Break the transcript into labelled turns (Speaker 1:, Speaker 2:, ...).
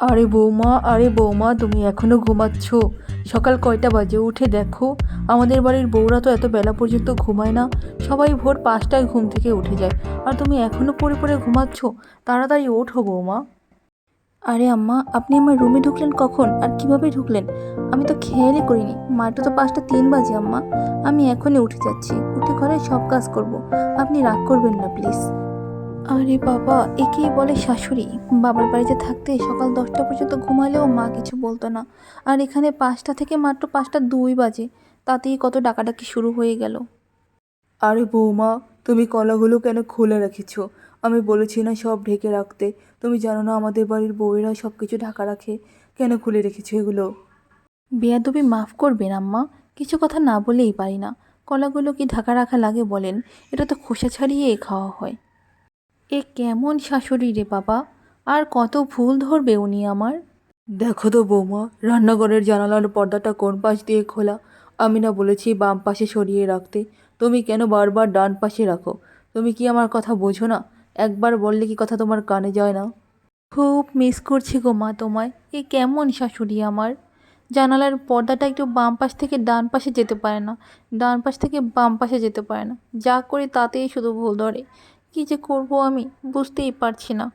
Speaker 1: আরে বৌমা তুমি এখনো ঘুমাচ্ছ? সকাল কয়টা বাজে? উঠে দেখো। আমাদের বাড়ির বউরা তো এত বেলা পর্যন্ত ঘুমায় না। সবাই ভোর 5টায় ঘুম থেকে উঠে যায়, আর তুমি এখনো পড়ে পড়ে ঘুমাচ্ছ। তাড়াতাড়ি ওঠো বৌমা। আরে আম্মা, আপনি আমার রুমে ঢুকলেন কখন আর কিভাবে ঢুকলেন? আমি তো খেয়ালই করিনি। মাত্র তো 5টা 3 বাজে আম্মা। আমি এখনই উঠে যাচ্ছি, উঠে ঘরে সব কাজ করব। আপনি রাগ করবেন না প্লিজ। আরে বাবা, একেই বলে শাশুড়ি। বাবার বাড়িতে থাকতে সকাল 10টা পর্যন্ত ঘুমালেও মা কিছু বলতো না, আর এখানে 5টা থেকে মাত্র 5টা 2 বাজে, তাতেই কত ডাকাডাকি শুরু হয়ে গেল। আরে বৌমা, তুমি কলাগুলো কেন খুলে রেখেছো? আমি বলেছি না সব ঢেকে রাখতে। তুমি জানো না আমাদের বাড়ির বউয়েরা সব কিছু ঢাকা রাখে। কেন খুলে রেখেছো এগুলো? বেয়াদবি মাফ করবেন আম্মা, কিছু কথা না বলেই পারি না। কলাগুলো কি ঢাকা রাখা লাগে বলেন? এটা তো খোসা ছাড়িয়ে খাওয়া হয়। এ কেমন শাশুড়ি রে বাবা! আর কত ভুল ধরবে উনি আমার। দেখো তো বৌমা, রান্নাঘরের জানালার পর্দাটা কোন পাশ দিয়ে খোলা? আমি না বলেছি বাম পাশে সরিয়ে রাখতে? তুমি কেন বারবার ডান পাশে রাখো? তুমি কি আমার কথা বোঝো না? একবার বললে কি কথা তোমার কানে যায় না? খুব মিস করছি গো মা তোমায়। এ কেমন শাশুড়ি আমার! জানালার পর্দাটা একটু বাম পাশ থেকে ডান পাশে যেতে পারে না, ডান পাশ থেকে বাম পাশে যেতে পারে না। যা করি তাতেই শুধু ভুল ধরে। কী যে করবো আমি বুঝতেই পারছি না।